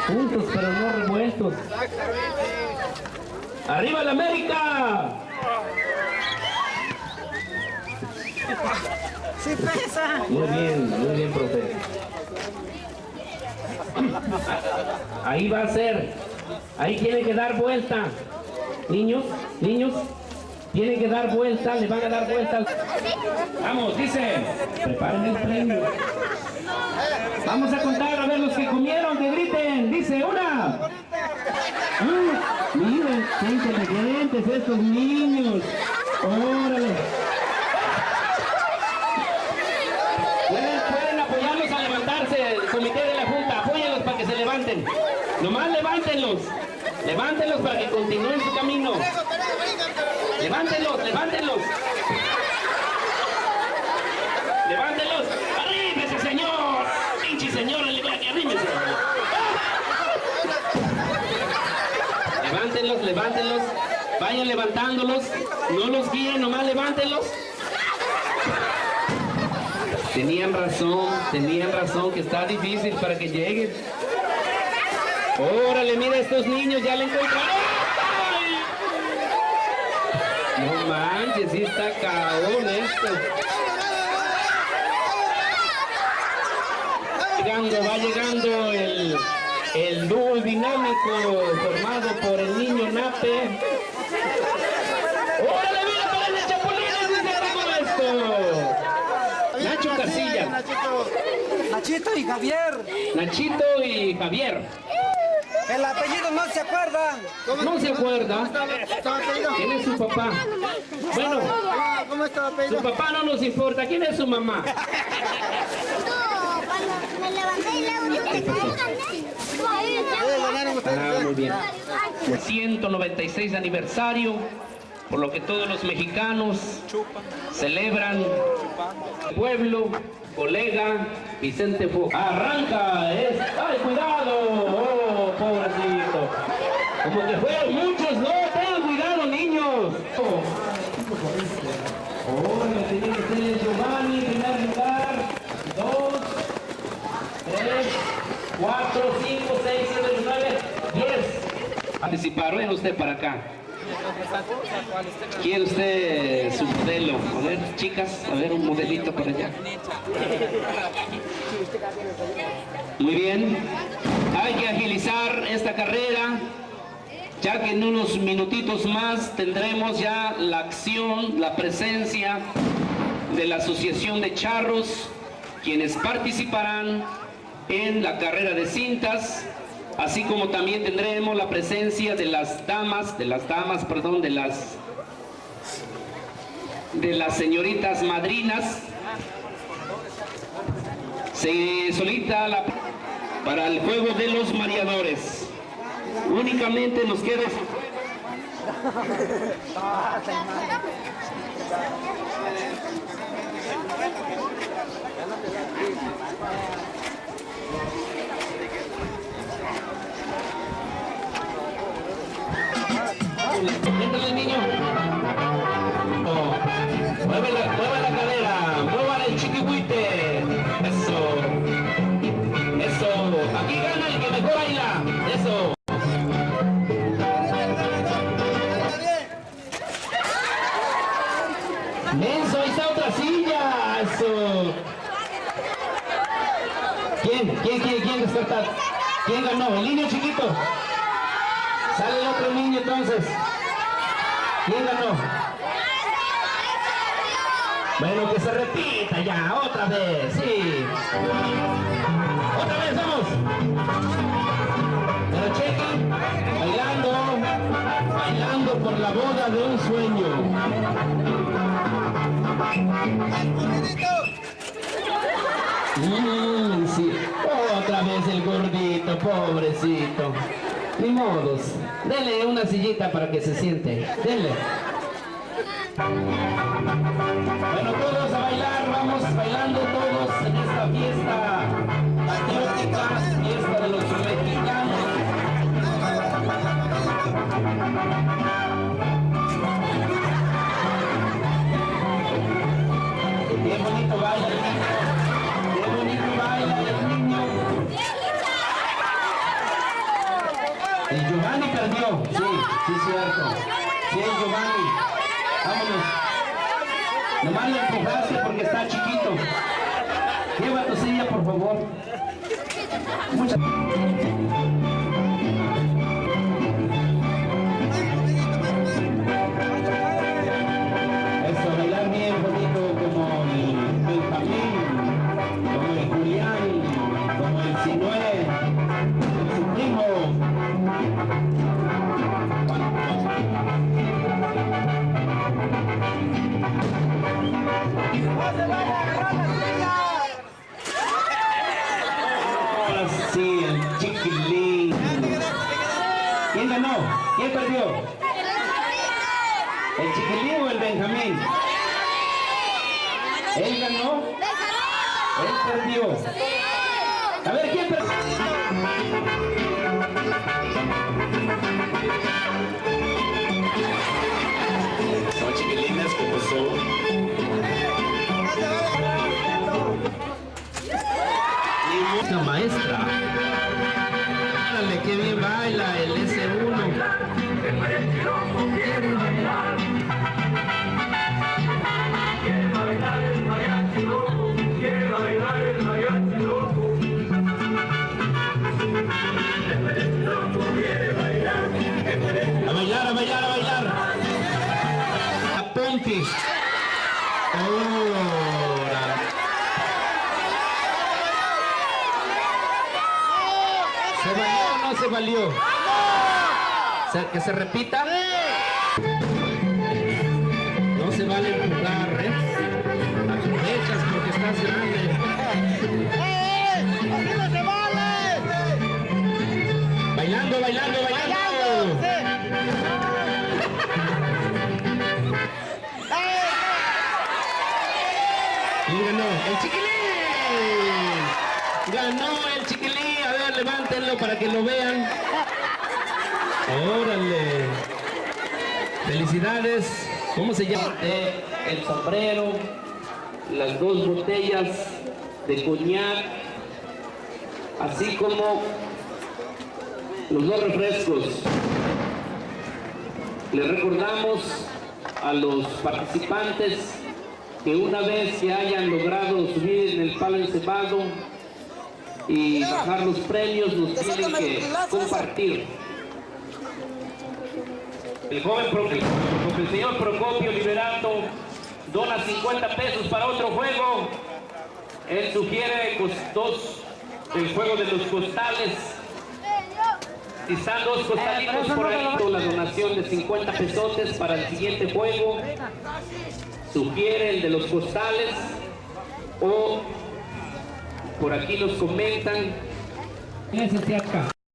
Juntos pero no revueltos. ¡Arriba la América! ¡Sí pesa! Muy bien, profe. Ahí va a ser. Ahí tiene que dar vuelta. Niños, tienen que dar vuelta, le van a dar vuelta. Vamos, dice, preparen el premio. Vamos a contar a ver los que comieron, que griten. Dice, una. Miren, qué inteligentes estos niños. Órale. Pueden apoyarlos a levantarse, el comité de la Junta. Apóyenlos para que se levanten. Nomás levántenlos. Levántenlos para que continúen su camino. Levántenlos. Levántenlos. ¡Arrímese, señor! ¡Pinche señor! ¡Arrímese! Levántenlos. Vayan levantándolos. No los guíen, nomás levántenlos. Tenían razón que está difícil para que lleguen. Órale, mira estos niños, ya le encontraron. No manches, sí está cabrón esto. Va llegando el dúo dinámico formado por el niño Nape. ¡Órale, mira, para el Chapulines! ¡Dice esto! Nacho Casilla. Nachito y Javier. Nachito y Javier. El apellido no se acuerdan. No se acuerda. ¿Quién es su papá? Bueno, ¿Cómo está el apellido? su papá no nos importa. ¿Quién es su mamá? Me levanté y Muy bien. 196 aniversario, por lo que todos los mexicanos celebran. Pueblo, colega, Vicente Fox. Arranca, ¡ay, cuidado! ¡Oh, pobrecito! Como que fueron muchos, no, tengan cuidado, niños. Tiene que ser Giovanni, primer lugar. 2, 3, 4, 5, 6, 7, 9, 10. Participaron, ven usted para acá. ¿Quiere usted su modelo? A ver, chicas, a ver un modelito por allá. Muy bien. Hay que agilizar esta carrera, ya que en unos minutitos más tendremos ya la acción, la presencia de la Asociación de Charros, quienes participarán en la carrera de cintas, así como también tendremos la presencia de las señoritas madrinas. Se solicita para el juego de los mareadores. Únicamente nos queda entra el niño. Mueve la cadera, mueva el chiquihuite. Eso. Aquí gana el que mejor baila. Eso. Menso, ahí está otra silla. Eso. ¿Quién ganó? ¿El niño chiquito? Sale el otro niño entonces. ¿Quién ganó? Bueno, que se repita ya, otra vez, sí. Otra vez, vamos. Pero chequen, bailando por la boda de un sueño. Sí. Otra vez el gordito, pobrecito. Ni modos. Dele una sillita para que se siente. Dele. Bueno, todos a bailar, vamos bailando todos en esta fiesta patriótica, fiesta de los mexicanos. Qué bonito baila el niño. Qué bonito baila el niño. El Giovanni perdió. Sí, sí, cierto. Sí, el Giovanni. Vámonos. Nomás lo empujaste porque está chiquito. Lleva tu silla, por favor. Muchas Eso, bailar bien bonito como el Benjamín, como el Julián, como el Sinué, su primo. Ahora sí, el Chiquilín. ¿Quién ganó? ¿Quién perdió? ¿El Chiquilín o el Benjamín? ¿Él ganó? ¿Él perdió? A ver, ¿quién perdió? No, chiquilines, ¿qué pasó? La maestra. Dale, qué bien baila el S1. A bailar, a bailar, a bailar. Aponte. Ahora. ¿Se valió o no se valió? ¿Que se repita? No se vale empujar, ¿eh? Aprovechas porque estás grande. ¡Así no se vale! Bailando, bailando, bailando. ¿Quién ganó? ¡El Chiquilín! ¡Ganó el Chiquilín! A ver, levántenlo para que lo vean. ¡Órale! ¡Felicidades! ¿Cómo se llama? El sombrero, las 2 botellas de coñac, así como los 2 refrescos. Les recordamos a los participantes que una vez que hayan logrado subir en el palo encebado y bajar los premios, nos tienen que compartir. El señor Procopio Liberato dona 50 pesos para otro juego. Él sugiere el juego de los costales. Si están 2 costalitos por ahí, la donación de 50 pesotes para el siguiente juego. Sugiere el de los costales, o por aquí nos comentan. ¿Quién es este acá?